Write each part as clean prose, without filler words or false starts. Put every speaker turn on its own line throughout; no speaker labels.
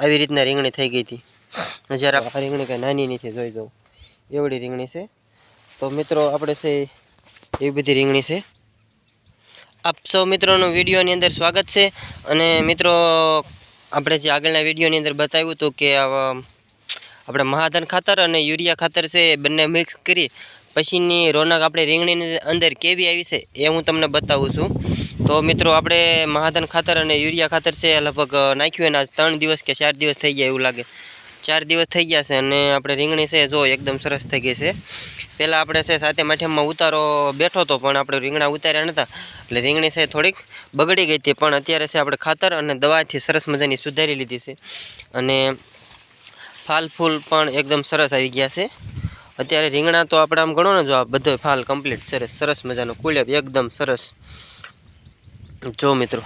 આવી રીતના રીંગણી થઈ ગઈ હતી। જ્યારે આ રીંગણી કાંઈ નાની નથી, જોઈ જાઉં એવડી રીંગણી છે। તો મિત્રો આપણે છે એવી બધી રીંગણી છે। આપ સૌ મિત્રોનું વિડીયોની અંદર સ્વાગત છે। અને મિત્રો આપણે જે આગળના વિડીયોની અંદર બતાવ્યું હતું કે આપણે મહાધન ખાતર અને યુરિયા ખાતર છે બંને મિક્સ કરી પછીની રોનક આપણે રીંગણીની અંદર કેવી આવી છે એ હું તમને બતાવું છું। તો મિત્રો આપણે મહાધન ખાતર અને યુરિયા ખાતર છે લગભગ નાખ્યું એના 3 દિવસ કે 4 દિવસ થઈ ગયા એવું લાગે। 4 દિવસ થઈ ગયા છે અને આપણે રીંગણી છે જો એકદમ સરસ થઈ ગઈ છે। પહેલાં આપણે છે 7 આઠમમાં ઉતારો બેઠો હતો પણ આપણે રીંગણા ઉતાર્યા નહોતા એટલે રીંગણી છે થોડીક બગડી ગઈ હતી। પણ અત્યારે છે આપણે ખાતર અને દવાથી સરસ મજાની સુધારી લીધી છે અને ફાલ ફૂલ પણ એકદમ સરસ આવી ગયા છે। અત્યારે રીંગણા તો આપણે આમ ગણો ને જો આ બધો ફાલ કમ્પ્લીટ સરસ મજાનો કુલ્યો એકદમ સરસ। જો મિત્રો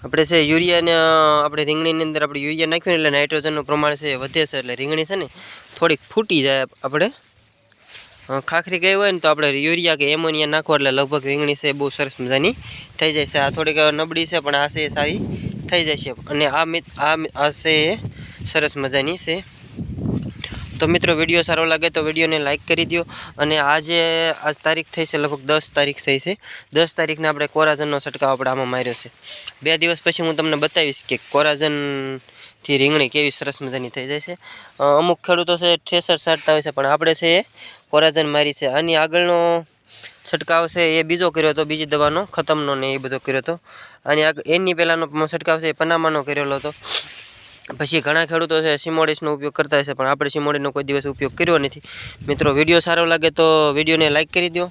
આપણે છે યુરિયાને આપણે રીંગણીની અંદર આપણે યુરિયા નાખ્યું એટલે નાઇટ્રોજનનું પ્રમાણ છે વધે છે એટલે રીંગણી છે ને થોડીક ફૂટી જાય। આપણે ખાખરી ગઈ હોય ને તો આપણે યુરિયા કે એમોનિયા નાખો એટલે લગભગ રીંગણી છે બહુ સરસ મજાની થઈ જાય છે। આ થોડીક નબળી છે પણ આ છે સારી થઈ જાય છે અને આ છે સરસ મજાની છે। તો મિત્રો વિડીયો સારો લાગે તો વિડીયોને લાઇક કરી દો અને આજ તારીખ થઈ છે લગભગ 10 તારીખ થઈ છે। 10 તારીખને આપણે કોરાજનનો છંટકાવ આપણે આમાં માર્યો છે। 2 દિવસ પછી હું તમને બતાવીશ કે કોરાજનથી રીંગણી કેવી સરસ મજાની થઈ જાય છે। અમુક ખેડૂતો છે થ્રેસર છાંટતા હોય છે પણ આપણે છે એ કોરાજન મારી છે। આની આગળનો છંટકાવ છે એ બીજો કર્યો હતો, બીજી દવાનો ખતમનો ને એ બધો કર્યો હતો। આની એની પહેલાંનો છંટકાવ છે એ પનામાનો કરેલો હતો। પછી ઘણા ખેડૂતો છે સિમોડિસનો ઉપયોગ કરતા હશે પણ આપણે સિમોડિસનો કોઈ દિવસ ઉપયોગ કર્યો નથી। મિત્રો વિડીયો સારો લાગે તો વિડીયોને લાઇક કરી દો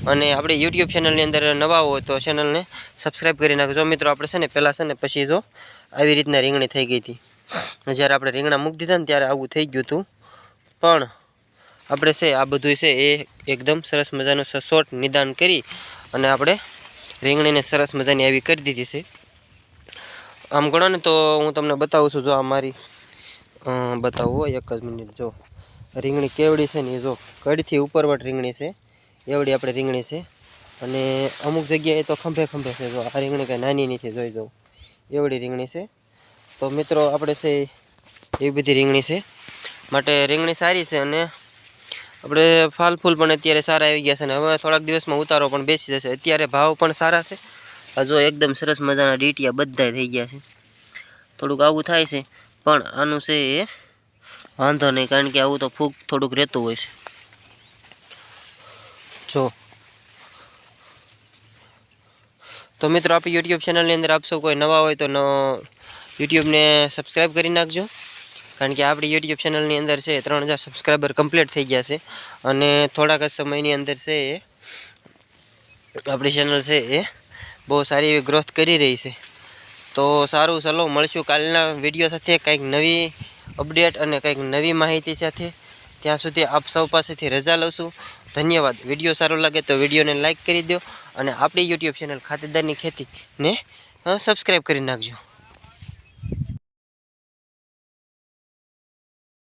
અને આપણે યુટ્યુબ ચેનલની અંદર નવા હોય તો ચેનલને સબસ્ક્રાઈબ કરી નાખજો। મિત્રો આપણે છે ને પહેલાં છે ને પછી જો આવી રીતના રીંગણી થઈ ગઈ હતી। જ્યારે આપણે રીંગણા મૂકી દીધા ને ત્યારે આવું થઈ ગયું હતું પણ આપણે છે આ બધું છે એ એકદમ સરસ મજાનું સચોટ નિદાન કરી અને આપણે રીંગણીને સરસ મજાની આવી કરી દીધી છે। આમ ગણો ને તો હું તમને બતાવું છું, જો આ મારી બતાવો એક જ મિનિટ। જો રીંગણી કેવડી છે ને એ જો કડથી ઉપરવટ રીંગણી છે એવડી આપણે રીંગણી છે અને અમુક જગ્યાએ તો ખંભે ખંભે છે। જો આ રીંગણી કાંઈ નાની નથી, જોઈ જાઉં એવડી રીંગણી છે। તો મિત્રો આપણે છે એવી બધી રીંગણી છે માટે રીંગણી સારી છે અને આપણે ફાલ ફૂલ પણ અત્યારે સારા આવી ગયા છે અને હવે થોડાક દિવસમાં ઉતારો પણ બેસી જશે। અત્યારે ભાવ પણ સારા છે। જો એકદમ સરસ મજાના ડીટીયા બધા થઈ ગયા છે। થોડુંક આવું થાય છે પણ આનું છે એ વાંધો નહીં કારણ કે આવું તો ફૂગ થોડુંક રહેતું હોય છે। જો તો મિત્રો આપણી યુટ્યુબ ચેનલની અંદર આપ સૌ કોઈ નવા હોય તો યુટ્યુબને સબસ્ક્રાઈબ કરી નાખજો કારણ કે આપણી યુટ્યુબ ચેનલની અંદર છે 3000 સબસ્ક્રાઈબર કમ્પ્લીટ થઈ ગયા છે અને થોડાક જ સમયની અંદર છે એ આપણી ચેનલ છે એ બહુ સારી એવી ગ્રોથ કરી રહી છે। તો સારું, ચલો મળશું કાલના વિડીયો સાથે કંઈક નવી અપડેટ અને કંઈક નવી માહિતી સાથે। ત્યાં સુધી આપ સૌ પાસેથી રજા લઉં છું। ધન્યવાદ। વિડીયો સારો લાગે તો વિડીયોને લાઇક કરી દો અને આપણી યુટ્યુબ ચેનલ ખાતેદારની ખેતીને સબસ્ક્રાઈબ કરી નાખજો।